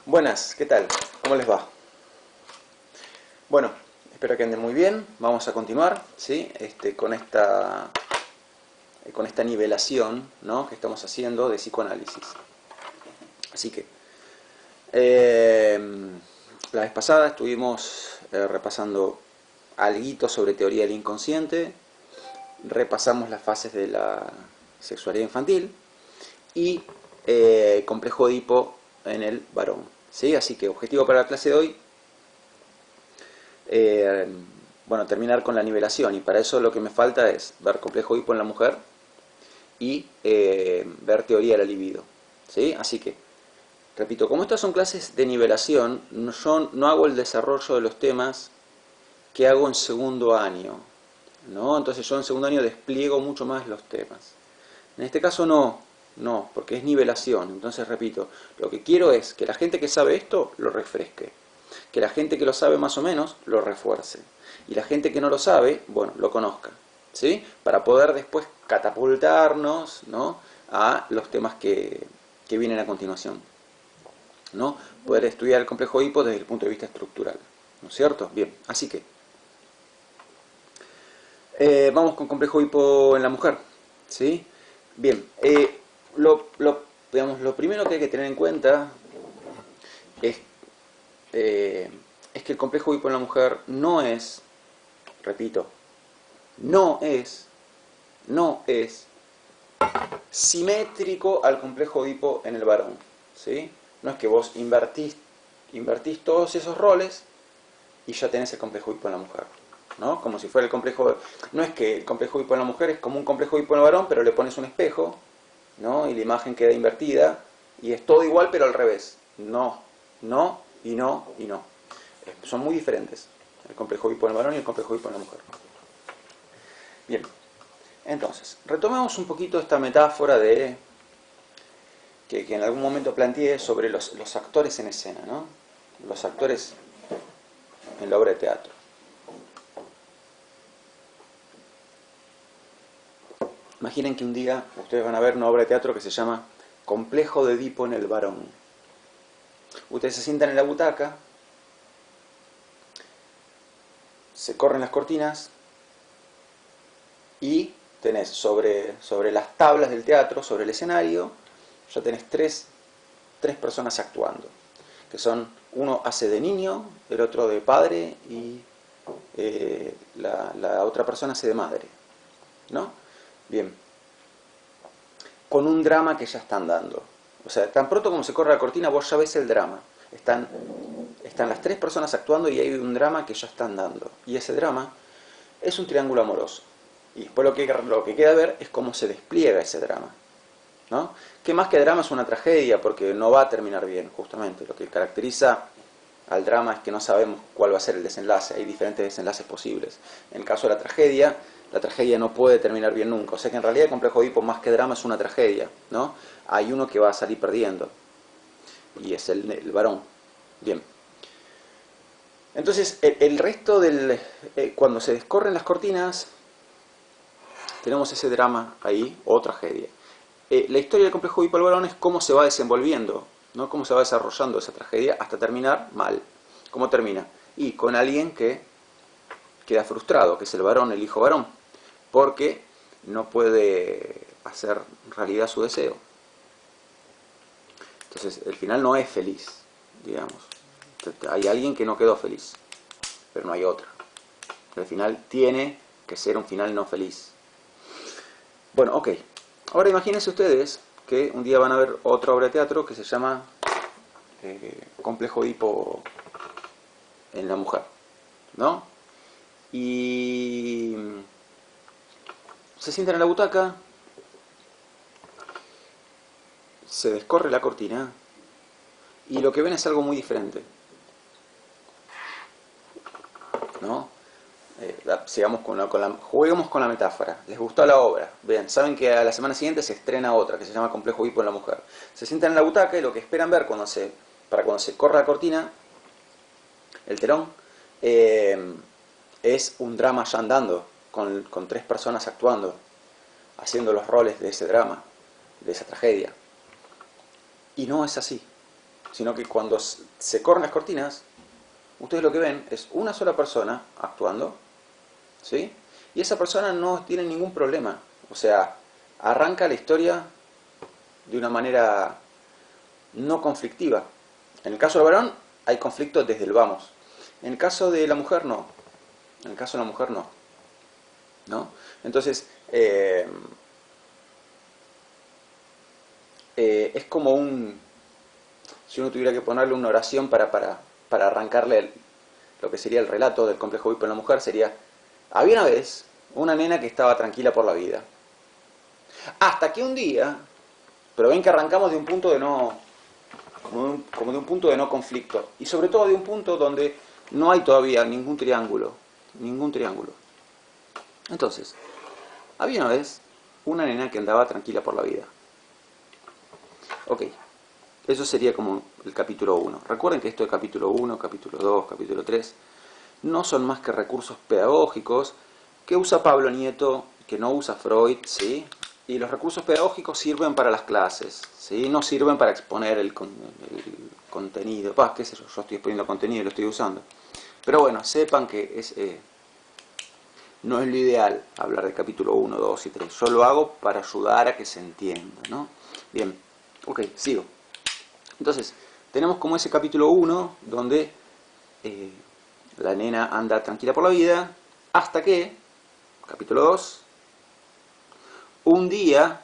Buenas, ¿qué tal? ¿Cómo les va? Bueno, espero que anden muy bien. Vamos a continuar, ¿sí? Con esta nivelación, ¿no?, que estamos haciendo de psicoanálisis. Así que, eh, la vez pasada estuvimos repasando alguito sobre teoría del inconsciente, repasamos las fases de la sexualidad infantil y complejo de Edipo en el varón, ¿sí? Así que objetivo para la clase de hoy, eh, bueno, terminar con la nivelación, y para eso lo que me falta es ver complejo Edipo en la mujer y ver teoría de la libido, ¿sí? Así que, repito, como estas son clases de nivelación, yo no hago el desarrollo de los temas que hago en segundo año, ¿no? Entonces yo en segundo año despliego mucho más los temas. En este caso no, porque es nivelación. Entonces repito, lo que quiero es que la gente que sabe esto lo refresque, que la gente que lo sabe más o menos lo refuerce, y la gente que no lo sabe, bueno, lo conozca, ¿sí? Para poder después catapultarnos, ¿no?, a los temas que vienen a continuación, ¿no? Poder estudiar el complejo Edipo desde el punto de vista estructural, ¿no es cierto? Bien, así que vamos con complejo Edipo en la mujer, ¿sí? Bien, digamos, lo primero que hay que tener en cuenta es, es que el complejo Edipo en la mujer no es, repito, no es simétrico al complejo Edipo en el varón, ¿sí? No es que vos invertís todos esos roles y ya tenés el complejo Edipo en la mujer, ¿no? Como si fuera el complejo. No es que el complejo Edipo en la mujer es como un complejo Edipo en el varón, pero le pones un espejo, ¿no?, y la imagen queda invertida y es todo igual pero al revés. No, no y no y no. Son muy diferentes el complejo Edipo en el varón y el complejo Edipo en la mujer. Bien, entonces, retomemos un poquito esta metáfora de que en algún momento planteé sobre los actores en escena, ¿no? Los actores en la obra de teatro. Imaginen que un día ustedes van a ver una obra de teatro que se llama Complejo de Edipo en el varón. Ustedes se sientan en la butaca, se corren las cortinas y tenés sobre las tablas del teatro, sobre el escenario, ya tenés tres personas actuando, que son, uno hace de niño, el otro de padre y la otra persona hace de madre, ¿no? Bien, con un drama que ya están dando. O sea, tan pronto como se corre la cortina, vos ya ves el drama. Están las tres personas actuando y hay un drama que ya están dando. Y ese drama es un triángulo amoroso. Y después lo que queda ver es cómo se despliega ese drama, ¿no? Que más que drama es una tragedia, porque no va a terminar bien, justamente. Lo que caracteriza al drama es que no sabemos cuál va a ser el desenlace. Hay diferentes desenlaces posibles. En el caso de la tragedia no puede terminar bien nunca. O sea que en realidad el complejo Edipo, más que drama, es una tragedia, ¿no? Hay uno que va a salir perdiendo, y es el varón. Bien. Entonces, el resto cuando se descorren las cortinas, tenemos ese drama ahí, o tragedia. La historia del complejo Edipo al varón es cómo se va desenvolviendo, ¿no?, cómo se va desarrollando esa tragedia hasta terminar mal. ¿Cómo termina? Y con alguien que queda frustrado, que es el varón, el hijo varón, porque no puede hacer realidad su deseo. Entonces, el final no es feliz, digamos. Hay alguien que no quedó feliz, pero no hay otra. El final tiene que ser un final no feliz. Bueno, ok. Ahora imagínense ustedes que un día van a ver otra obra de teatro que se llama Complejo Edipo en la mujer, ¿no? Y se sientan en la butaca, se descorre la cortina y lo que ven es algo muy diferente, ¿no? Juguemos con la metáfora. Les gustó la obra. Vean, saben que a la semana siguiente se estrena otra que se llama Complejo Edipo en la mujer. Se sientan en la butaca y lo que esperan ver para cuando se corra la cortina, el telón, es un drama ya andando, con tres personas actuando, haciendo los roles de ese drama, de esa tragedia. Y no es así. sino que cuando se corren las cortinas, ustedes lo que ven es una sola persona actuando, ¿sí? Y esa persona no tiene ningún problema. O sea, arranca la historia de una manera no conflictiva. En el caso del varón hay conflicto desde el vamos. En el caso de la mujer no. En el caso de la mujer no. ¿No? Entonces, es como si uno tuviera que ponerle una oración para arrancarle lo que sería el relato del complejo Oedipo en la mujer, sería: había una vez una nena que estaba tranquila por la vida. Hasta que un día, pero ven que arrancamos de un punto de no, como de un punto de no conflicto, y sobre todo de un punto donde no hay todavía ningún triángulo. Entonces, había una vez una nena que andaba tranquila por la vida. Ok, eso sería como el capítulo 1. Recuerden que esto es capítulo 1, capítulo 2, capítulo 3. No son más que recursos pedagógicos que usa Pablo Nieto, que no usa Freud, ¿sí? Y los recursos pedagógicos sirven para las clases, ¿sí? No sirven para exponer el contenido. Qué sé yo estoy exponiendo contenido y lo estoy usando. Pero bueno, sepan que no es lo ideal hablar de capítulo 1, 2 y 3. Yo lo hago para ayudar a que se entienda, ¿no? Bien, ok, sigo. Entonces, tenemos como ese capítulo 1 donde la nena anda tranquila por la vida, hasta que, capítulo 2, un día,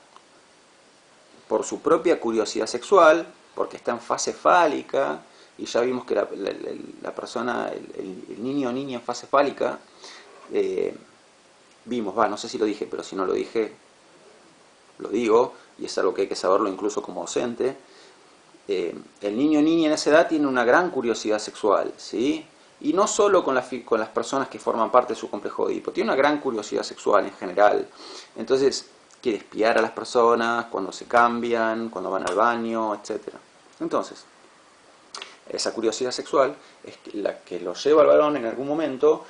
por su propia curiosidad sexual, porque está en fase fálica, y ya vimos que la persona, el niño o niña en fase fálica, no sé si lo dije, pero si no lo dije, lo digo, y es algo que hay que saberlo incluso como docente. El niño o niña en esa edad tiene una gran curiosidad sexual, ¿sí? Y no solo con las personas que forman parte de su complejo de Edipo, tiene una gran curiosidad sexual en general. Entonces, quiere espiar a las personas cuando se cambian, cuando van al baño, etc. Entonces, esa curiosidad sexual es la que lo lleva al varón en algún momento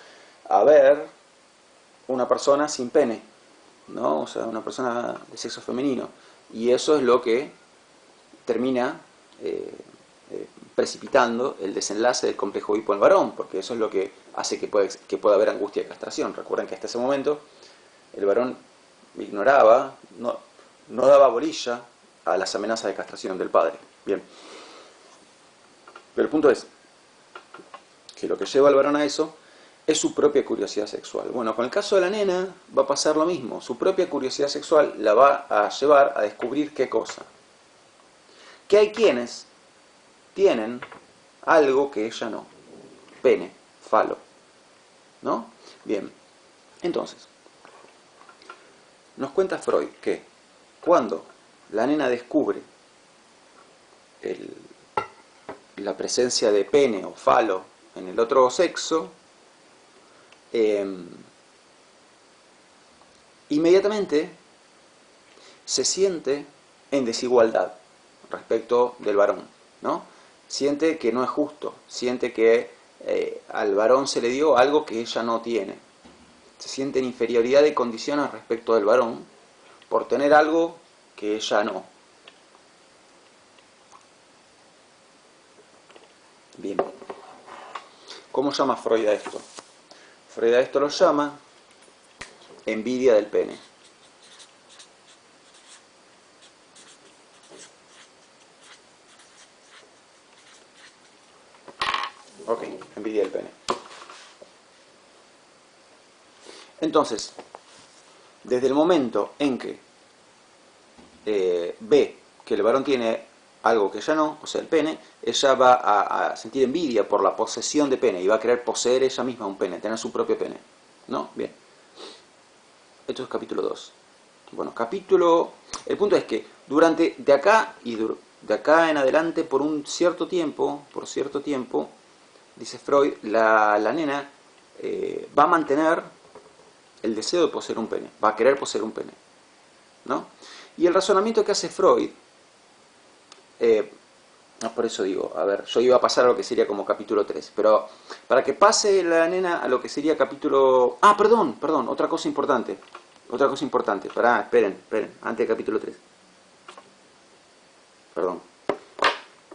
a ver una persona sin pene, ¿no? O sea, una persona de sexo femenino. Y eso es lo que termina precipitando el desenlace del complejo Oedipo en el varón, porque eso es lo que hace que pueda haber angustia de castración. Recuerden que hasta ese momento el varón ignoraba, no daba bolilla a las amenazas de castración del padre. Bien. Pero el punto es que lo que lleva al varón a eso es su propia curiosidad sexual. Bueno, con el caso de la nena va a pasar lo mismo. Su propia curiosidad sexual la va a llevar a descubrir qué cosa. Que hay quienes tienen algo que ella no. Pene, falo. ¿No? Bien. Entonces, nos cuenta Freud que cuando la nena descubre la presencia de pene o falo en el otro sexo, inmediatamente se siente en desigualdad respecto del varón, ¿no? Siente que no es justo, siente que al varón se le dio algo que ella no tiene. Se siente en inferioridad de condiciones respecto del varón por tener algo que ella no. Bien. ¿Cómo llama Freud a esto? Freud a esto lo llama envidia del pene. Ok, envidia del pene. Entonces, desde el momento en que ve que el varón tiene algo que ella no, o sea, el pene, ella va a sentir envidia por la posesión de pene y va a querer poseer ella misma un pene, tener su propio pene. ¿No? Bien. Esto es capítulo 2. Bueno, el punto es que de acá en adelante, por cierto tiempo, dice Freud, la nena va a mantener el deseo de poseer un pene, va a querer poseer un pene, ¿no? Y el razonamiento que hace Freud, por eso digo, a ver, yo iba a pasar a lo que sería como capítulo 3, pero para que pase la nena a lo que sería capítulo... perdón, otra cosa importante, esperen, antes del capítulo 3. Perdón.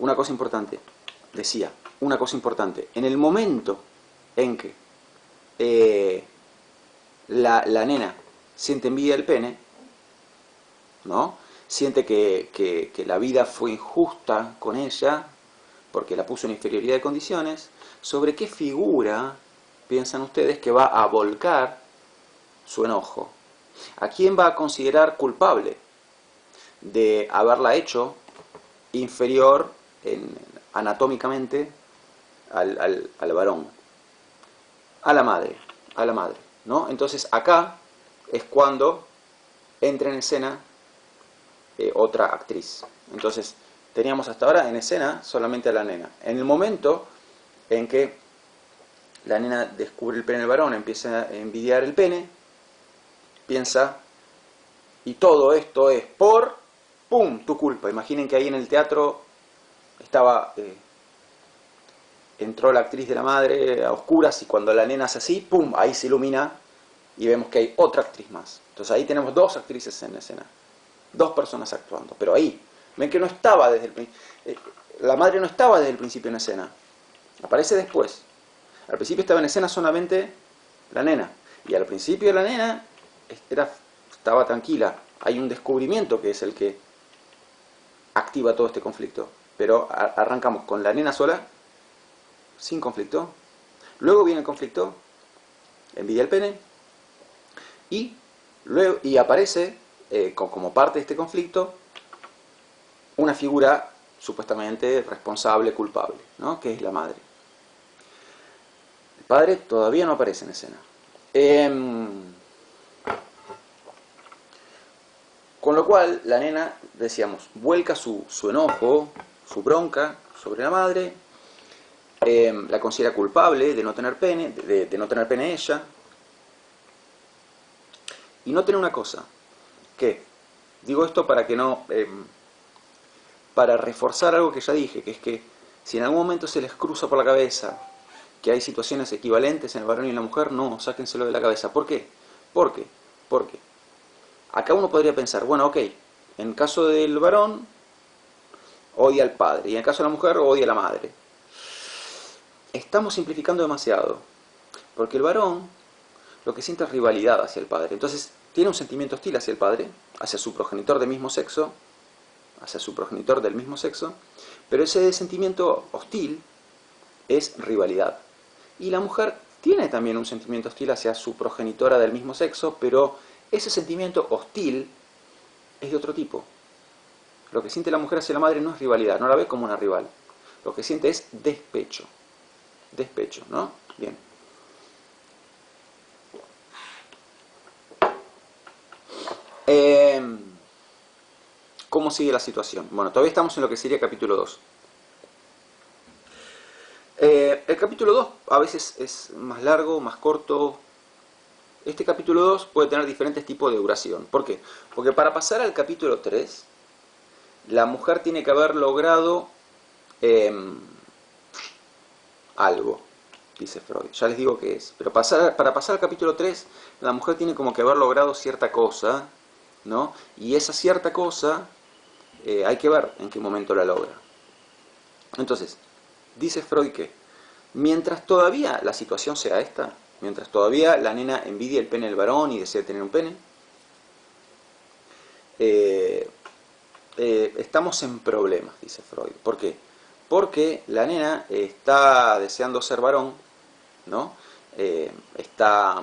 una cosa importante, decía, una cosa importante, en el momento en que la nena siente envidia del pene, ¿no? Siente que la vida fue injusta con ella, porque la puso en inferioridad de condiciones, ¿sobre qué figura piensan ustedes que va a volcar su enojo? ¿A quién va a considerar culpable de haberla hecho inferior anatómicamente al varón? A la madre, a la madre, ¿no? Entonces acá es cuando entra en escena otra actriz. Entonces teníamos hasta ahora en escena solamente a la nena. En el momento en que la nena descubre el pene del varón, empieza a envidiar el pene, piensa, y todo esto es por, ¡pum!, tu culpa. Imaginen que ahí en el teatro estaba, entró la actriz de la madre a oscuras, y cuando la nena hace así, ¡pum!, ahí se ilumina y vemos que hay otra actriz más. Entonces ahí tenemos dos actrices en la escena, dos personas actuando, pero ahí, ven que no estaba desde el principio, la madre no estaba desde el principio en escena, aparece después. Al principio estaba en escena solamente la nena, y al principio la nena estaba tranquila. Hay un descubrimiento que es el que activa todo este conflicto, pero arrancamos con la nena sola, sin conflicto. Luego viene el conflicto, envidia el pene, y aparece como parte de este conflicto una figura supuestamente responsable, culpable, ¿no?, que es la madre. El padre todavía no aparece en escena. Con lo cual, la nena, decíamos, vuelca su enojo, su bronca sobre la madre, la considera culpable de no tener pene, de no tener pene ella. Y noten una cosa, que digo esto para que no, para reforzar algo que ya dije, que es que si en algún momento se les cruza por la cabeza que hay situaciones equivalentes en el varón y en la mujer, no, sáquenselo de la cabeza. ¿Por qué? Porque acá uno podría pensar, bueno, ok, en el caso del varón odia al padre, y en el caso de la mujer odia a la madre. Estamos simplificando demasiado, porque el varón lo que siente es rivalidad hacia el padre. Entonces tiene un sentimiento hostil hacia el padre, hacia su progenitor del mismo sexo, pero ese sentimiento hostil es rivalidad. Y la mujer tiene también un sentimiento hostil hacia su progenitora del mismo sexo, pero ese sentimiento hostil es de otro tipo. Lo que siente la mujer hacia la madre no es rivalidad, no la ve como una rival. Lo que siente es despecho. Despecho, ¿no? Bien. ¿Cómo sigue la situación? Bueno, todavía estamos en lo que sería capítulo 2. El capítulo 2 a veces es más largo, más corto. Este capítulo 2 puede tener diferentes tipos de duración. ¿Por qué? Porque para pasar al capítulo 3, la mujer tiene que haber logrado algo, dice Freud. Ya les digo qué es. Pero para pasar al capítulo 3, la mujer tiene como que haber logrado cierta cosa, ¿no? Y esa cierta cosa hay que ver en qué momento la logra. Entonces, dice Freud que mientras todavía la situación sea esta, mientras todavía la nena envidia el pene del varón y desea tener un pene, estamos en problemas, dice Freud. ¿Por qué? Porque la nena está deseando ser varón, ¿no? Está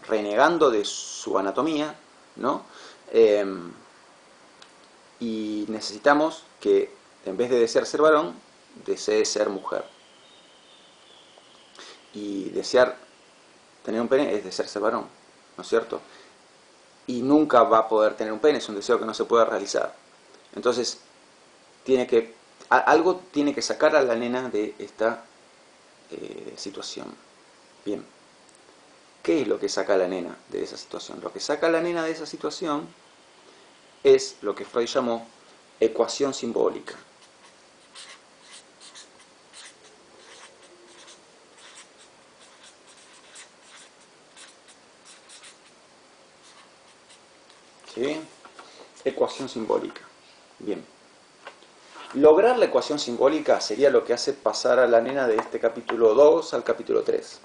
renegando de su anatomía, ¿no? Y necesitamos que, en vez de desear ser varón, desee ser mujer. Y desear tener un pene es desear ser varón, ¿no es cierto? Y nunca va a poder tener un pene, es un deseo que no se puede realizar. Entonces, algo tiene que sacar a la nena de esta situación. Bien, ¿qué es lo que saca a la nena de esa situación? Lo que saca a la nena de esa situación es lo que Freud llamó ecuación simbólica. ¿Sí? Ecuación simbólica. Bien. Lograr la ecuación simbólica sería lo que hace pasar a la nena de este capítulo 2 al capítulo 3.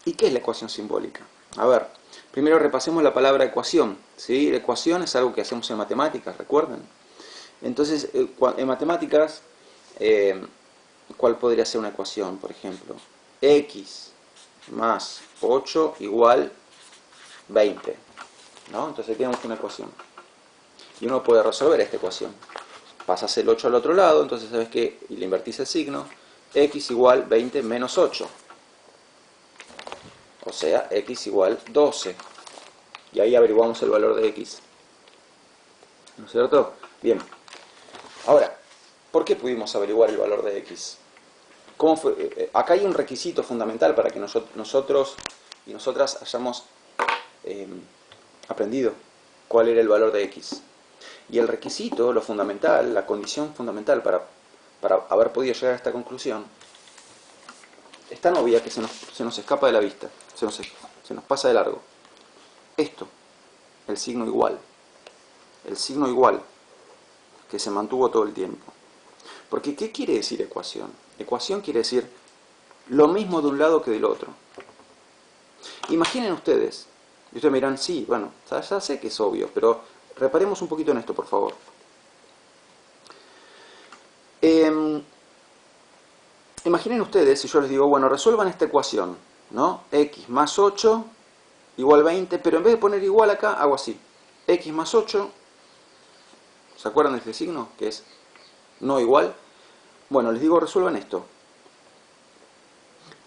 ¿Y qué es la ecuación simbólica? A ver, primero repasemos la palabra ecuación, ¿sí? La ecuación es algo que hacemos en matemáticas, ¿recuerdan? Entonces, en matemáticas, ¿cuál podría ser una ecuación? Por ejemplo, x más 8 igual 20, ¿no? Entonces tenemos una ecuación. Y uno puede resolver esta ecuación. Pasas el 8 al otro lado, entonces sabes que, y le invertís el signo, x igual 20 menos 8. O sea, x igual 12. Y ahí averiguamos el valor de x. ¿No es cierto? Bien. Ahora, ¿por qué pudimos averiguar el valor de x? ¿Cómo fue? Acá hay un requisito fundamental para que nosotros y nosotras hayamos aprendido cuál era el valor de x. Y el requisito, lo fundamental, la condición fundamental para haber podido llegar a esta conclusión, es tan obvia que se nos escapa de la vista, se nos pasa de largo. Esto, el signo igual. El signo igual, que se mantuvo todo el tiempo. Porque, ¿qué quiere decir ecuación? Ecuación quiere decir lo mismo de un lado que del otro. Imaginen ustedes, y ustedes me dirán, sí, bueno, ya sé que es obvio, pero reparemos un poquito en esto, por favor. Imaginen ustedes, si yo les digo, bueno, resuelvan esta ecuación, ¿no? X más 8 igual 20, pero en vez de poner igual acá, hago así. X más 8, ¿se acuerdan de este signo? Que es no igual. Bueno, les digo, resuelvan esto.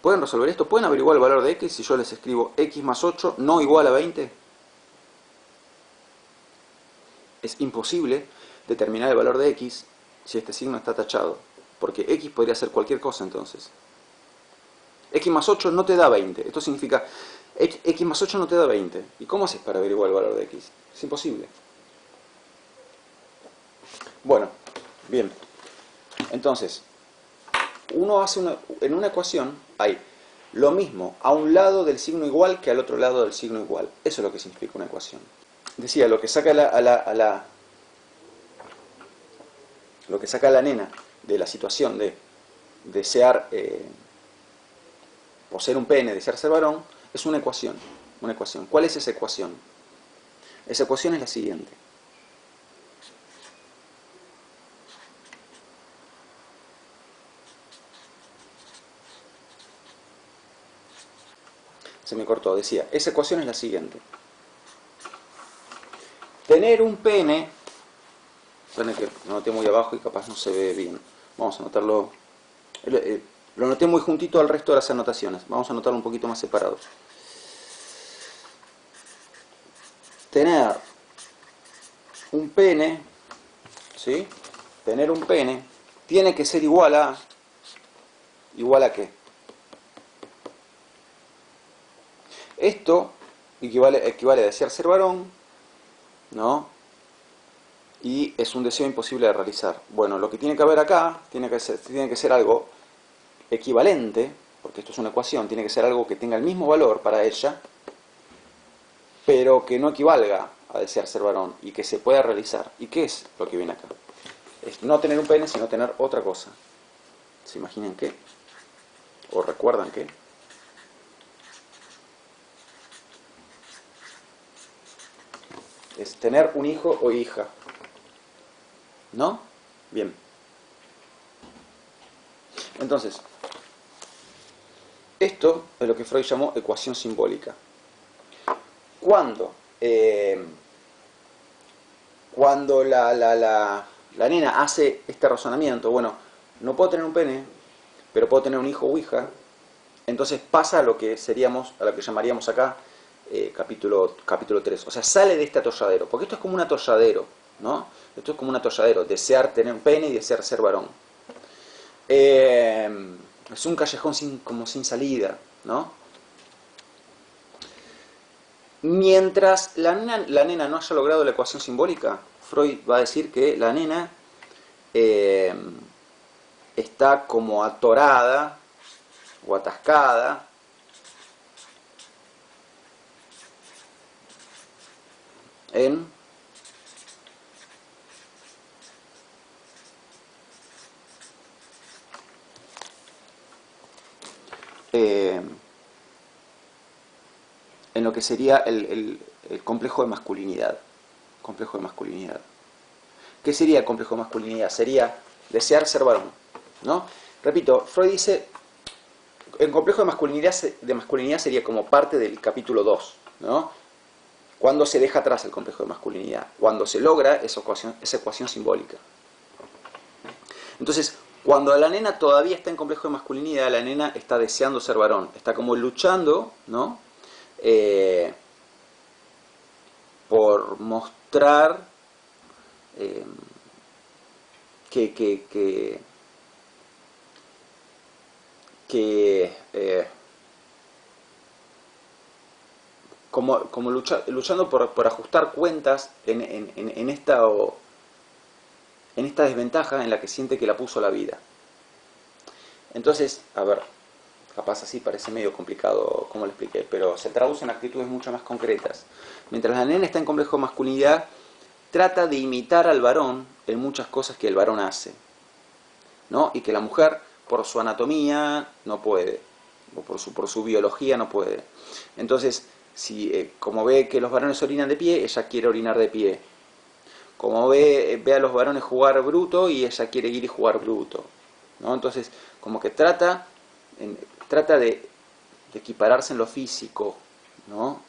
¿Pueden resolver esto? ¿Pueden averiguar el valor de x si yo les escribo x más 8 no igual a 20? Es imposible determinar el valor de x si este signo está tachado, porque x podría ser cualquier cosa entonces. X más 8 no te da 20. Esto significa, x más 8 no te da 20. ¿Y cómo haces para averiguar el valor de x? Es imposible. Bueno, bien. Entonces, uno hace en una ecuación hay lo mismo a un lado del signo igual que al otro lado del signo igual. Eso es lo que significa una ecuación. Decía, lo que saca lo que saca a la nena de la situación de desear poseer un pene, desear ser varón, es una ecuación. Una ecuación. ¿Cuál es esa ecuación? Esa ecuación es la siguiente. Se me cortó, decía, esa ecuación es la siguiente. Tener un pene, pone que lo anoté muy abajo y capaz no se ve bien. Vamos a anotarlo, lo anoté muy juntito al resto de las anotaciones. Vamos a anotarlo un poquito más separado. Tener un pene, ¿sí? Tener un pene tiene que ser igual a qué? Esto equivale a desear ser varón, ¿no? Y es un deseo imposible de realizar. Bueno, lo que tiene que haber acá tiene que ser algo equivalente, porque esto es una ecuación, tiene que ser algo que tenga el mismo valor para ella, pero que no equivalga a desear ser varón y que se pueda realizar. ¿Y qué es lo que viene acá? Es no tener un pene, sino tener otra cosa. ¿Se imaginan qué? ¿O recuerdan qué? Es tener un hijo o hija. ¿No? Bien. Entonces, esto es lo que Freud llamó ecuación simbólica. Cuando la nena hace este razonamiento, bueno, no puedo tener un pene, pero puedo tener un hijo o hija, entonces pasa a lo que llamaríamos acá capítulo 3. O sea, sale de este atolladero, porque esto es como un atolladero, ¿no? Esto es como un atolladero, desear tener un pene y desear ser varón. Es un callejón como sin salida, ¿no? Mientras la nena no haya logrado la ecuación simbólica, Freud va a decir que la nena está como atorada o atascada en eh, en lo que sería el complejo de masculinidad. Complejo de masculinidad. ¿Qué sería el complejo de masculinidad? Sería desear ser varón, ¿no? Repito, Freud dice, el complejo de masculinidad sería como parte del capítulo 2, ¿no? Cuando se deja atrás el complejo de masculinidad, cuando se logra esa ecuación simbólica. Entonces, cuando la nena todavía está en complejo de masculinidad, la nena está deseando ser varón, está como luchando, ¿no? Por mostrar que como luchando por ajustar cuentas en esta desventaja en la que siente que la puso la vida. Entonces, a ver, capaz así parece medio complicado como lo expliqué, pero se traduce en actitudes mucho más concretas. Mientras la nena está en complejo de masculinidad, trata de imitar al varón en muchas cosas que el varón hace, ¿no? Y que la mujer, por su anatomía, no puede, o por su biología, no puede. Entonces, si, como ve que los varones orinan de pie, ella quiere orinar de pie. Como ve a los varones jugar bruto y ella quiere ir y jugar bruto, ¿no? Entonces, como que trata de equipararse en lo físico, ¿no?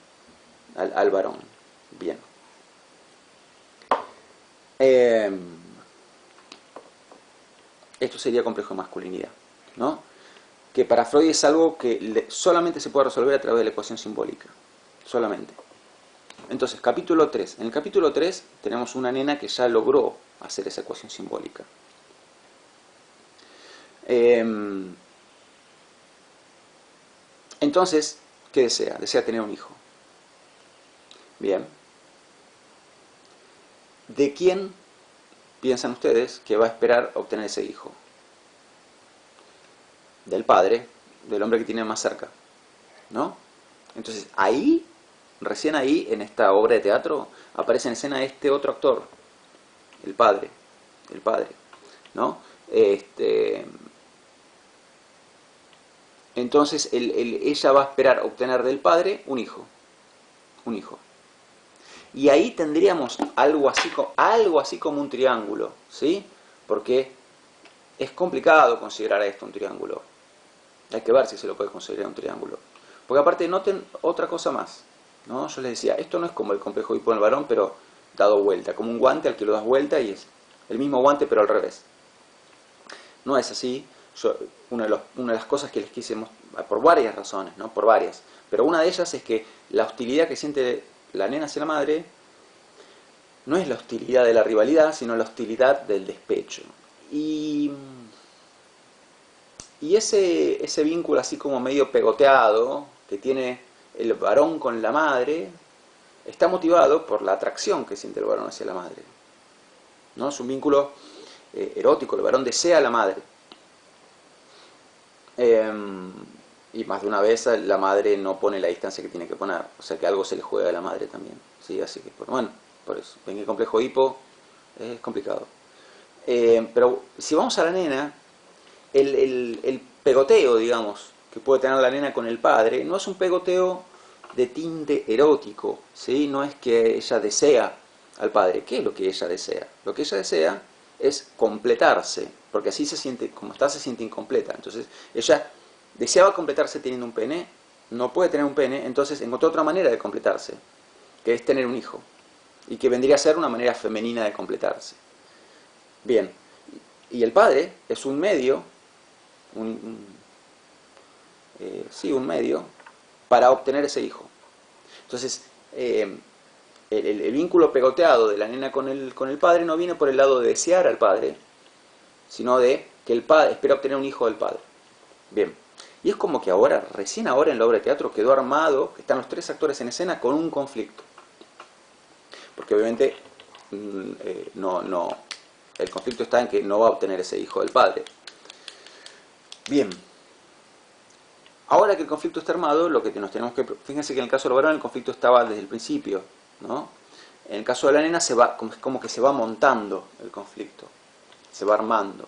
al varón. Bien. Esto sería complejo de masculinidad, ¿no? Que para Freud es algo que solamente se puede resolver a través de la ecuación simbólica. Solamente. Entonces, capítulo 3. En el capítulo 3 tenemos una nena que ya logró hacer esa ecuación simbólica. Entonces, ¿qué desea? Desea tener un hijo. Bien. ¿De quién piensan ustedes que va a esperar obtener ese hijo? Del padre, del hombre que tiene más cerca, ¿no? Entonces, ahí, recién ahí, en esta obra de teatro, aparece en escena este otro actor, el padre, ¿no? Entonces, ella va a esperar obtener del padre un hijo. Y ahí tendríamos algo así como un triángulo, ¿sí? Porque es complicado considerar a esto un triángulo. Hay que ver si se lo puede considerar un triángulo. Porque aparte noten otra cosa más, ¿no? Yo les decía, esto no es como el complejo de Edipo en el varón, pero dado vuelta, como un guante al que lo das vuelta y es el mismo guante pero al revés. No es así. Una de las cosas que les quise mostrar, por varias razones, ¿no? Por varias. Pero una de ellas es que la hostilidad que siente la nena hacia la madre no es la hostilidad de la rivalidad, sino la hostilidad del despecho. Y ese vínculo así como medio pegoteado que tiene el varón con la madre está motivado por la atracción que siente el varón hacia la madre, ¿no? Es un vínculo erótico, el varón desea a la madre. Y más de una vez la madre no pone la distancia que tiene que poner, o sea que algo se le juega a la madre también, ¿sí? Así que, bueno, por eso, ven que el complejo Edipo es complicado. Pero si vamos a la nena, el pegoteo, digamos, que puede tener la nena con el padre, no es un pegoteo de tinte erótico, ¿sí? No es que ella desea al padre. ¿Qué es lo que ella desea? Lo que ella desea es completarse, porque así se siente, como está, se siente incompleta. Entonces, ella deseaba completarse teniendo un pene, no puede tener un pene, entonces encontró otra manera de completarse, que es tener un hijo, y que vendría a ser una manera femenina de completarse. Bien, y el padre es un medio, un medio para obtener ese hijo. Entonces, el vínculo pegoteado de la nena con el padre no viene por el lado de desear al padre, sino de que el padre espera obtener un hijo del padre. Bien, y es como que ahora, recién ahora en la obra de teatro quedó armado, están los tres actores en escena con un conflicto. Porque obviamente el conflicto está en que no va a obtener ese hijo del padre. Bien, ahora que el conflicto está armado, lo que nos tenemos que... Fíjense que en el caso de los varones el conflicto estaba desde el principio, ¿no? En el caso de la nena como que se va montando el conflicto, se va armando.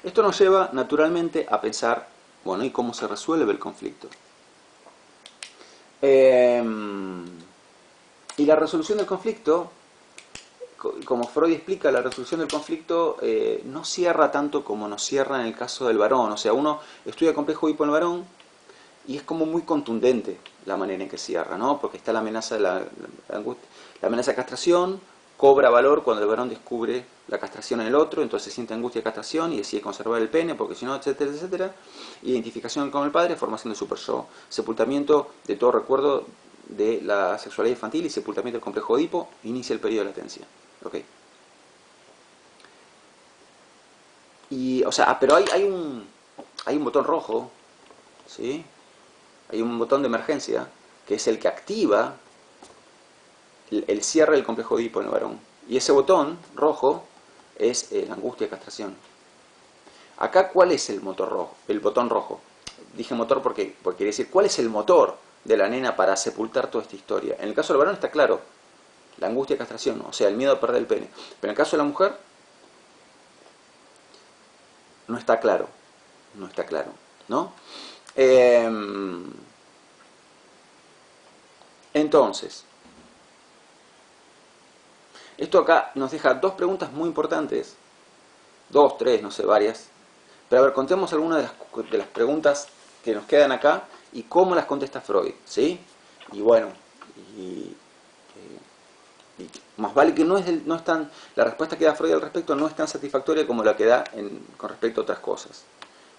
Esto nos lleva naturalmente a pensar Bueno, ¿y cómo se resuelve el conflicto? Y la resolución del conflicto, como Freud explica, la resolución del conflicto no cierra tanto como nos cierra en el caso del varón. O sea, uno estudia complejo Edipo en el varón y es como muy contundente la manera en que cierra, ¿no? Porque está la amenaza de la amenaza de castración, cobra valor cuando el varón descubre la castración en el otro, entonces siente angustia de castración y decide conservar el pene, porque si no, etcétera, etcétera. Identificación con el padre, formación del super yo, sepultamiento de todo recuerdo de la sexualidad infantil y sepultamiento del complejo Edipo, inicia el periodo de latencia. Okay. Y, o sea, pero hay un botón rojo, ¿sí? Hay un botón de emergencia que es el que activa el cierre del complejo Edipo en el varón. Y ese botón rojo es la angustia de castración. Acá, ¿cuál es el motor rojo? El botón rojo. Dije motor porque quiere decir, ¿cuál es el motor de la nena para sepultar toda esta historia? En el caso del varón está claro, la angustia de castración, o sea, el miedo a perder el pene. Pero en el caso de la mujer, no está claro. No está claro, ¿no? Entonces, esto acá nos deja dos preguntas muy importantes. Dos, tres, no sé, varias. Pero a ver, contemos algunas de las preguntas que nos quedan acá y cómo las contesta Freud, ¿sí? Y bueno, y más vale que no es tan, la respuesta que da Freud al respecto no es tan satisfactoria como la que da con respecto a otras cosas.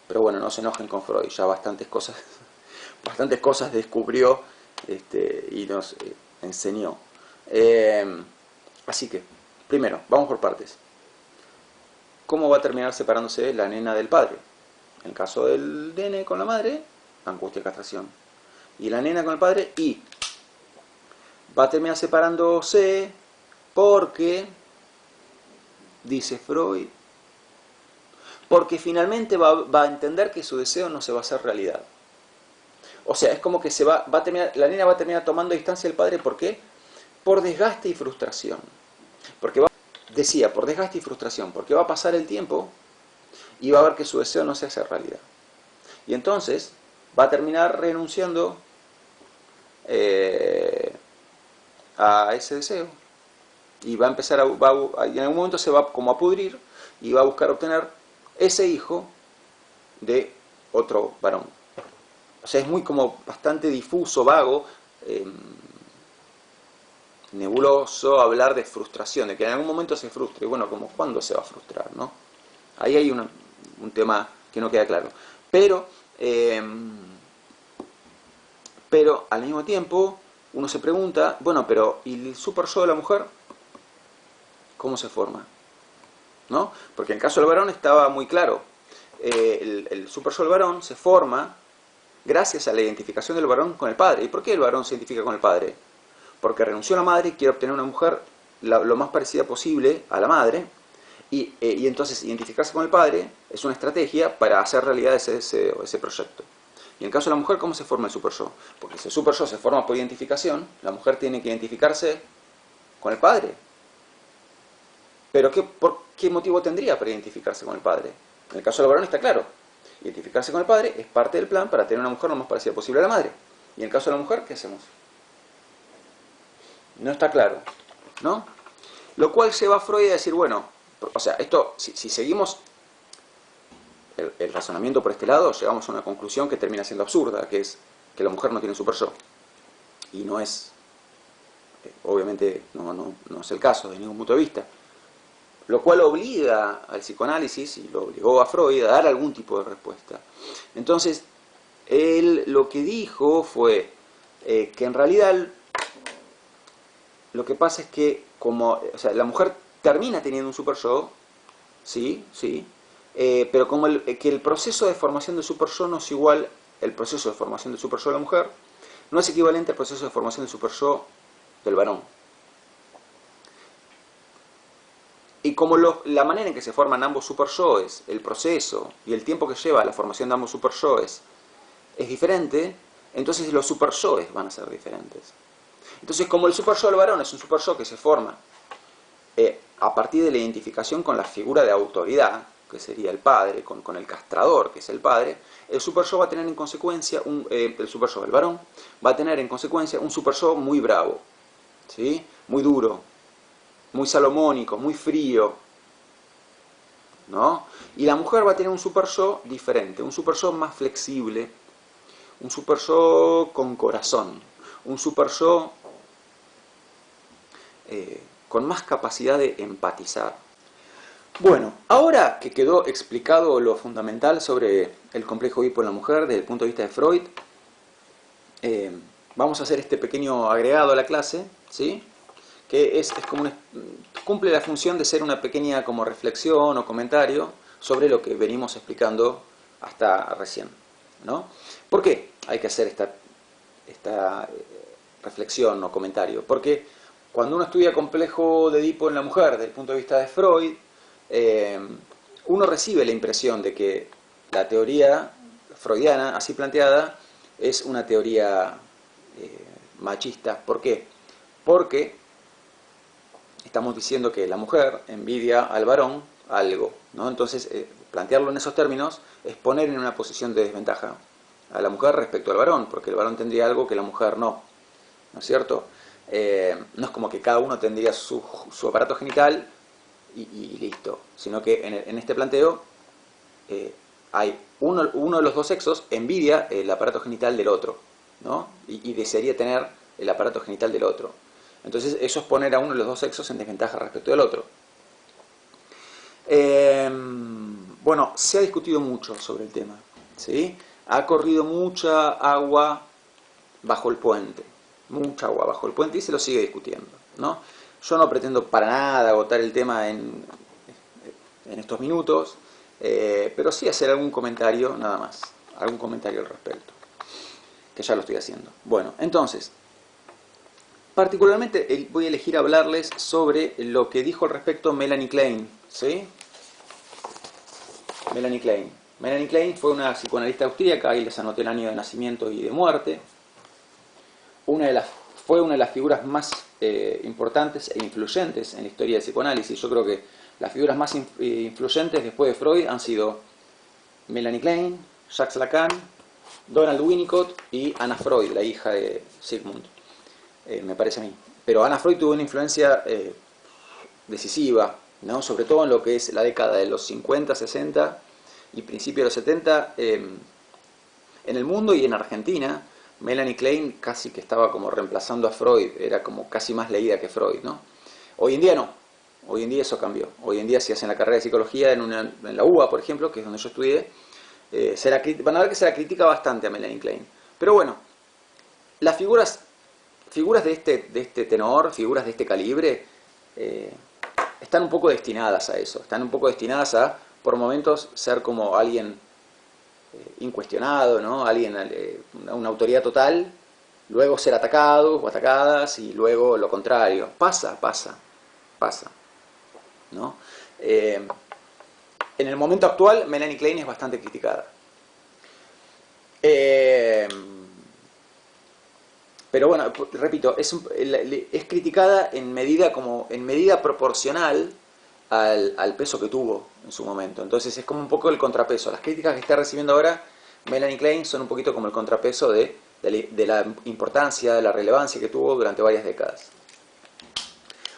Pero bueno, no se enojen con Freud, ya bastantes cosas descubrió y nos enseñó. Así que, primero, vamos por partes. ¿Cómo va a terminar separándose la nena del padre? En el caso del nene con la madre, angustia y castración. Y la nena con el padre, y va a terminar separándose porque, dice Freud, porque finalmente va a entender que su deseo no se va a hacer realidad. O sea, es como que la nena va a terminar tomando distancia del padre, ¿por qué? Por desgaste y frustración. Decía, por desgaste y frustración, porque va a pasar el tiempo y va a ver que su deseo no se hace realidad. Y entonces va a terminar renunciando a ese deseo y va a empezar y en algún momento se va como a pudrir y va a buscar obtener ese hijo de otro varón. O sea, es muy como bastante difuso, vago, nebuloso hablar de frustración, de que en algún momento se frustre. Y bueno, como ¿cuándo se va a frustrar, no? Ahí hay un tema que no queda claro. Pero al mismo tiempo uno se pregunta, bueno, pero ¿y el super yo de la mujer? ¿Cómo se forma? ¿No? Porque en el caso del varón estaba muy claro. El super yo del varón se forma gracias a la identificación del varón con el padre. ¿Y por qué el varón se identifica con el padre? Porque renunció a la madre y quiere obtener una mujer lo más parecida posible a la madre. Y entonces identificarse con el padre es una estrategia para hacer realidad ese proyecto. Y en el caso de la mujer, ¿cómo se forma el super yo? Porque si el super yo se forma por identificación, la mujer tiene que identificarse con el padre. Pero ¿por qué motivo tendría para identificarse con el padre? En el caso del varón está claro. Identificarse con el padre es parte del plan para tener una mujer lo más parecida posible a la madre. Y en el caso de la mujer, ¿qué hacemos? No está claro, ¿no? Lo cual lleva a Freud a decir, bueno, o sea, esto, si seguimos el razonamiento por este lado, llegamos a una conclusión que termina siendo absurda, que es que la mujer no tiene super yo. Y no es, obviamente, no es el caso desde ningún punto de vista. Lo cual obliga al psicoanálisis, y lo obligó a Freud, a dar algún tipo de respuesta. Entonces, él lo que dijo fue que en realidad lo que pasa es que la mujer termina teniendo un super yo, sí, pero como que el proceso de formación del super yo no es igual, el proceso de formación del super yo de la mujer no es equivalente al proceso de formación del super yo del varón. Y como la manera en que se forman ambos super yoes, el proceso y el tiempo que lleva la formación de ambos super yoes es diferente, entonces los super yoes van a ser diferentes. Entonces, como el super yo del varón es un super yo que se forma a partir de la identificación con la figura de autoridad, que sería el padre, con el castrador, que es el padre, el super yo va a tener en consecuencia, el varón, va a tener en consecuencia un super yo muy bravo, ¿sí? Muy duro, muy salomónico, muy frío, ¿no? Y la mujer va a tener un super yo diferente, un super yo más flexible, un super yo con corazón, un super yo con más capacidad de empatizar. Bueno, ahora que quedó explicado lo fundamental sobre el complejo Edipo en la mujer desde el punto de vista de Freud, vamos a hacer este pequeño agregado a la clase, ¿sí? Que es como cumple la función de ser una pequeña como reflexión o comentario sobre lo que venimos explicando hasta recién, ¿no? ¿Por qué hay que hacer esta reflexión o comentario? Porque cuando uno estudia complejo de Edipo en la mujer desde el punto de vista de Freud, uno recibe la impresión de que la teoría freudiana, así planteada, es una teoría machista. ¿Por qué? Porque estamos diciendo que la mujer envidia al varón algo, ¿no? Entonces, plantearlo en esos términos es poner en una posición de desventaja a la mujer respecto al varón, porque el varón tendría algo que la mujer no, ¿no es cierto? No es como que cada uno tendría su aparato genital y listo, sino que en este planteo hay uno de los dos sexos envidia el aparato genital del otro, ¿no? Y desearía tener el aparato genital del otro. Entonces eso es poner a uno de los dos sexos en desventaja respecto del otro. Bueno, se ha discutido mucho sobre el tema, ¿sí? Ha corrido mucha agua bajo el puente, mucha agua bajo el puente y se lo sigue discutiendo, ¿no? Yo no pretendo para nada agotar el tema en estos minutos, pero sí hacer algún comentario, nada más, algún comentario al respecto, que ya lo estoy haciendo. Bueno, entonces, particularmente voy a elegir hablarles sobre lo que dijo al respecto Melanie Klein, ¿sí? Melanie Klein. Melanie Klein fue una psicoanalista austríaca, ahí les anoté el año de nacimiento y de muerte. Fue una de las figuras más importantes e influyentes en la historia del psicoanálisis. Yo creo que las figuras más influyentes después de Freud han sido Melanie Klein, Jacques Lacan, Donald Winnicott y Anna Freud, la hija de Sigmund, me parece a mí. Pero Anna Freud tuvo una influencia decisiva, ¿no? Sobre todo en lo que es la década de los 50, 60 y principios de los 70 en el mundo y en Argentina. Melanie Klein casi que estaba como reemplazando a Freud, era como casi más leída que Freud, ¿no? Hoy en día no, hoy en día eso cambió. Hoy en día si hacen la carrera de psicología en la UBA, por ejemplo, que es donde yo estudié, van a ver que se la critica bastante a Melanie Klein. Pero bueno, las figuras de este tenor, figuras de este calibre, están un poco destinadas a eso, están un poco destinadas a, por momentos, ser como alguien incuestionado, ¿no? Alguien, una autoridad total, luego ser atacados o atacadas y luego lo contrario. Pasa, ¿no? En el momento actual, Melanie Klein es bastante criticada. Pero bueno, repito, es criticada en medida proporcional al peso que tuvo en su momento. Entonces es como un poco el contrapeso. Las críticas que está recibiendo ahora Melanie Klein son un poquito como el contrapeso de la importancia, de la relevancia que tuvo durante varias décadas.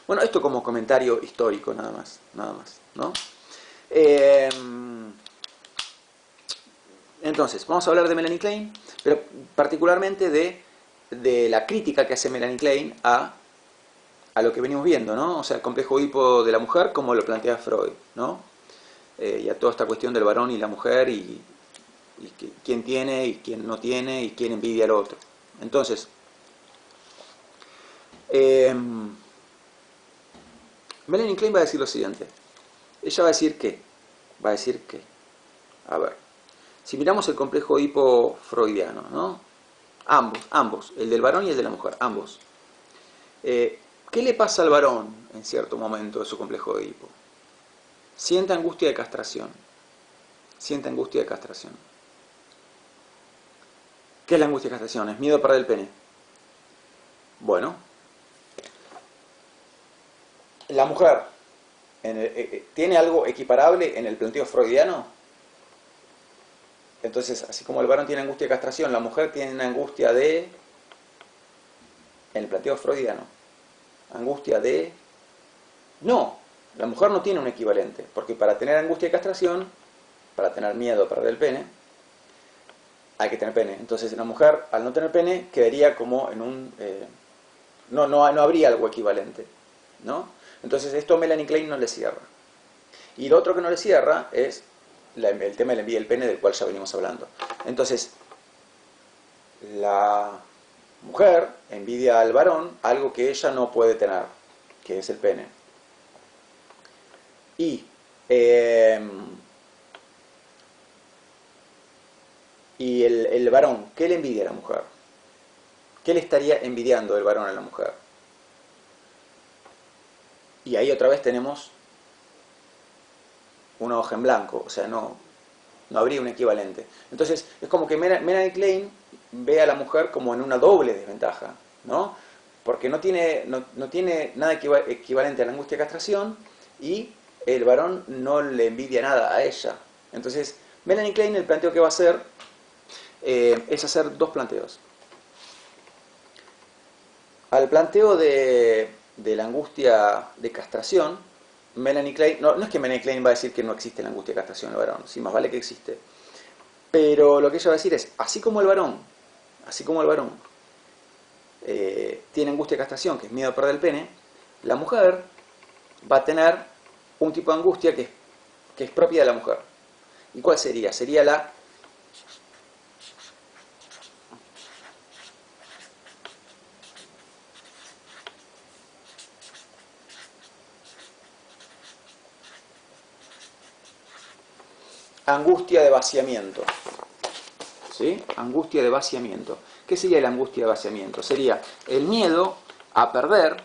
Bueno, esto como comentario histórico nada más, ¿no? Entonces, vamos a hablar de Melanie Klein, pero particularmente de la crítica que hace Melanie Klein a lo que venimos viendo, ¿no? O sea, el complejo Edipo de la mujer, como lo plantea Freud, ¿no? Y a toda esta cuestión del varón y la mujer, y quién tiene y quién no tiene, y quién envidia al otro. Entonces, Melanie Klein va a decir lo siguiente. Ella va a decir que, a ver, si miramos el complejo Edipo freudiano, ¿no? Ambos, el del varón y el de la mujer, ambos. ¿Qué le pasa al varón en cierto momento de su complejo de Edipo? Siente angustia de castración. ¿Qué es la angustia de castración? Es miedo a perder el pene. Bueno, la mujer ¿tiene algo equiparable en el planteo freudiano? Entonces, así como el varón tiene angustia de castración, la mujer tiene una angustia de, en el planteo freudiano, angustia de... No, la mujer no tiene un equivalente, porque para tener angustia de castración, para tener miedo a perder el pene, hay que tener pene. Entonces la mujer, al no tener pene, quedaría como en un... no habría algo equivalente, ¿no? Entonces esto a Melanie Klein no le cierra. Y lo otro que no le cierra es el tema de la envidia del pene, del cual ya venimos hablando. Entonces, la mujer envidia al varón algo que ella no puede tener, que es el pene. Y el varón, ¿qué le envidia a la mujer? ¿Qué le estaría envidiando el varón a la mujer? Y ahí otra vez tenemos una hoja en blanco, o sea, no habría un equivalente. Entonces, es como que Melanie Klein ve a la mujer como en una doble desventaja, ¿no? Porque no tiene nada equivalente a la angustia de castración y el varón no le envidia nada a ella. Entonces, Melanie Klein, el planteo que va a hacer es hacer dos planteos. Al planteo de la angustia de castración, Melanie Klein, no es que Melanie Klein va a decir que no existe la angustia de castración en el varón, sí, más vale que existe. Pero lo que ella va a decir es, así como el varón tiene angustia de castración, que es miedo a perder el pene, la mujer va a tener un tipo de angustia que es propia de la mujer. ¿Y cuál sería? Sería la angustia de vaciamiento. ¿Sí? Angustia de vaciamiento. ¿Qué sería la angustia de vaciamiento? Sería el miedo a perder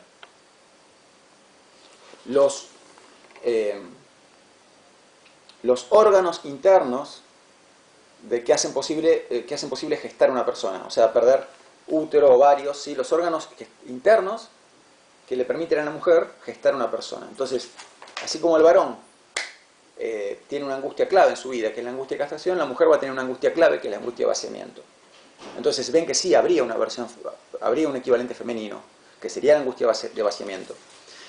los órganos internos que hacen posible gestar una persona. O sea, perder útero, ovarios, ¿sí? Los órganos internos que le permiten a la mujer gestar una persona. Entonces, así como el varón tiene una angustia clave en su vida, que es la angustia de castración, la mujer va a tener una angustia clave, que es la angustia de vaciamiento. Entonces ven que sí, habría un equivalente femenino, que sería la angustia de vaciamiento.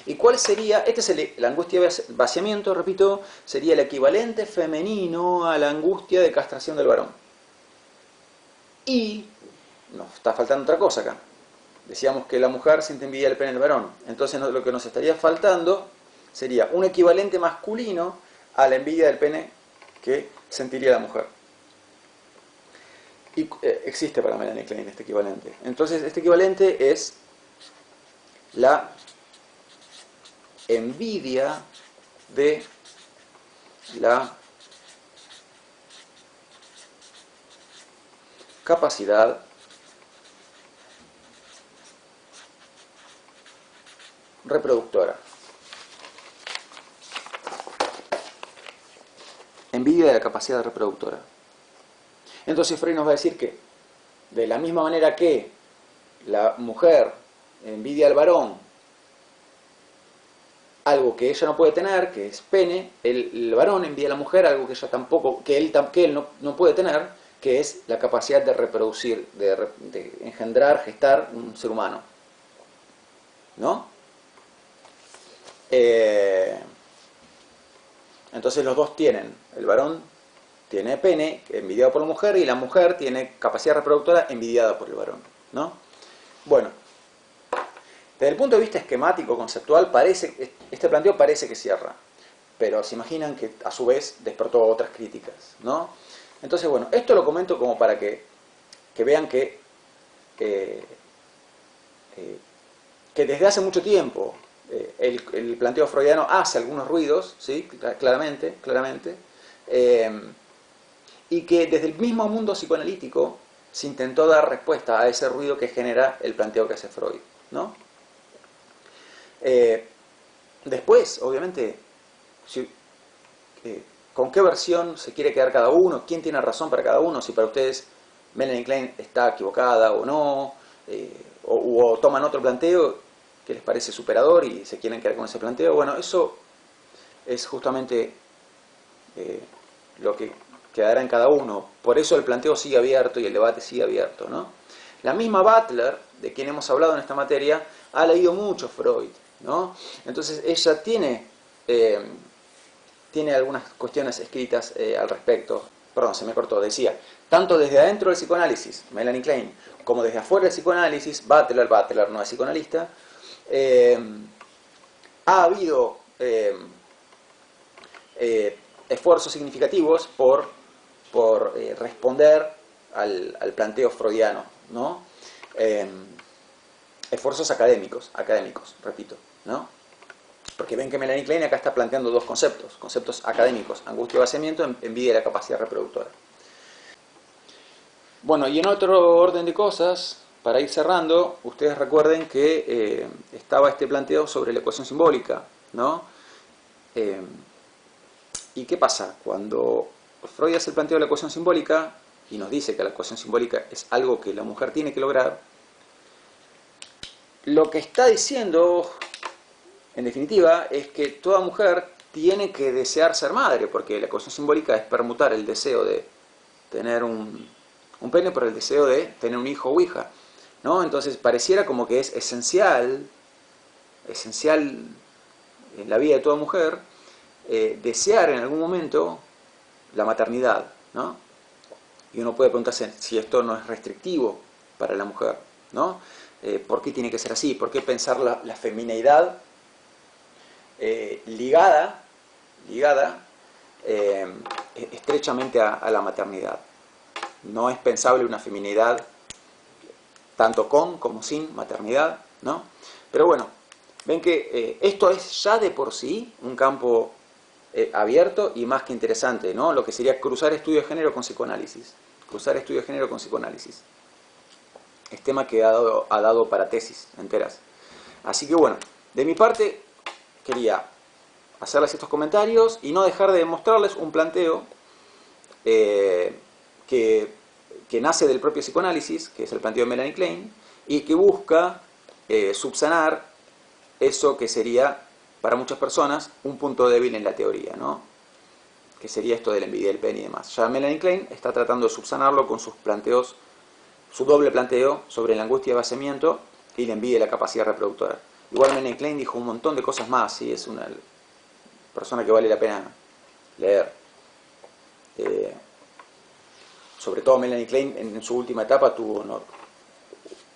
¿Y cuál sería? La angustia de vaciamiento, repito, sería el equivalente femenino a la angustia de castración del varón. Y nos está faltando otra cosa acá. Decíamos que la mujer siente envidia del pene del varón. Entonces lo que nos estaría faltando sería un equivalente masculino a la envidia del pene que sentiría la mujer. Y existe para Melanie Klein este equivalente. Entonces este equivalente es la envidia de la capacidad reproductora. Envidia de la capacidad reproductora. Entonces Freud nos va a decir que de la misma manera que la mujer envidia al varón algo que ella no puede tener, que es pene, el varón envidia a la mujer algo que ella tampoco, que él no puede tener, que es la capacidad de reproducir, de engendrar, gestar un ser humano. ¿No? Entonces los dos tienen, el varón tiene pene envidiado por la mujer y la mujer tiene capacidad reproductora envidiada por el varón, ¿no? Bueno, desde el punto de vista esquemático, conceptual, este planteo parece que cierra, pero se imaginan que a su vez despertó otras críticas, ¿no? Entonces, bueno, esto lo comento como para que vean que desde hace mucho tiempo el planteo freudiano hace algunos ruidos, ¿sí? claramente, y que desde el mismo mundo psicoanalítico se intentó dar respuesta a ese ruido que genera el planteo que hace Freud, ¿no? Después, obviamente, ¿con qué versión se quiere quedar cada uno? ¿Quién tiene razón para cada uno? Si para ustedes Melanie Klein está equivocada o no, o toman otro planteo que les parece superador y se quieren quedar con ese planteo. Bueno, eso es justamente lo que quedará en cada uno. Por eso el planteo sigue abierto y el debate sigue abierto, ¿no? La misma Butler, de quien hemos hablado en esta materia, ha leído mucho Freud, ¿no? Entonces ella tiene algunas cuestiones escritas al respecto. Perdón, se me cortó. Decía, tanto desde adentro del psicoanálisis, Melanie Klein, como desde afuera del psicoanálisis, Butler no es psicoanalista, ha habido esfuerzos significativos por responder al planteo freudiano, ¿no? Esfuerzos académicos, repito, ¿no? Porque ven que Melanie Klein acá está planteando dos conceptos académicos, angustia y vaciamiento, envidia y la capacidad reproductora. Bueno, y en otro orden de cosas, para ir cerrando, ustedes recuerden que estaba este planteo sobre la ecuación simbólica, ¿no? ¿Y qué pasa? Cuando Freud hace el planteo de la ecuación simbólica y nos dice que la ecuación simbólica es algo que la mujer tiene que lograr, lo que está diciendo, en definitiva, es que toda mujer tiene que desear ser madre, porque la ecuación simbólica es permutar el deseo de tener un pene por el deseo de tener un hijo o hija, ¿no? Entonces pareciera como que es esencial en la vida de toda mujer desear en algún momento la maternidad, ¿no? Y uno puede preguntarse si esto no es restrictivo para la mujer, ¿no? ¿Por qué tiene que ser así? ¿Por qué pensar la femineidad ligada estrechamente a la maternidad? No es pensable una feminidad tanto con como sin maternidad, ¿no? Pero bueno, ven que esto es ya de por sí un campo abierto y más que interesante, ¿no? Lo que sería cruzar estudio de género con psicoanálisis. Cruzar estudio de género con psicoanálisis. Es tema que ha dado para tesis enteras. Así que bueno, de mi parte quería hacerles estos comentarios y no dejar de mostrarles un planteo que nace del propio psicoanálisis, que es el planteo de Melanie Klein, y que busca subsanar eso que sería, para muchas personas, un punto débil en la teoría, ¿no? Que sería esto de la envidia del pene y demás. Ya Melanie Klein está tratando de subsanarlo con sus planteos, su doble planteo sobre la angustia y vaciamiento y la envidia y la capacidad reproductora. Igual Melanie Klein dijo un montón de cosas más, ¿sí? Es una persona que vale la pena leer. Sobre todo Melanie Klein en su última etapa tuvo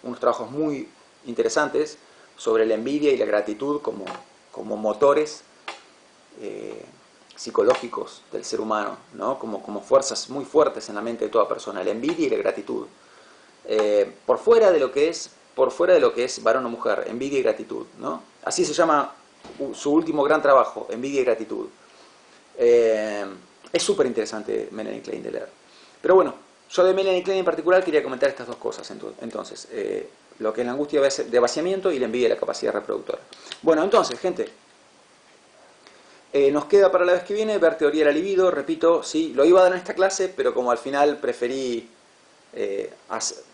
unos trabajos muy interesantes sobre la envidia y la gratitud como motores psicológicos del ser humano, ¿no? Como fuerzas muy fuertes en la mente de toda persona, la envidia y la gratitud. Por fuera de lo que es varón o mujer, envidia y gratitud, ¿no? Así se llama su último gran trabajo, envidia y gratitud. Es súper interesante Melanie Klein de leer. Pero bueno, yo de Melanie Klein en particular quería comentar estas dos cosas entonces, lo que es la angustia de vaciamiento y la envidia de la capacidad reproductora. Bueno, entonces, gente, nos queda para la vez que viene ver teoría de la libido. Repito, sí, lo iba a dar en esta clase, pero como al final preferí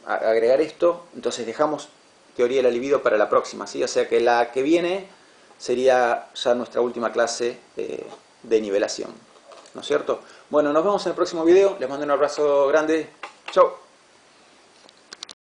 agregar esto, entonces dejamos teoría de la libido para la próxima, ¿sí? O sea que la que viene sería ya nuestra última clase de nivelación, ¿no es cierto? Bueno, nos vemos en el próximo video, les mando un abrazo grande, chau.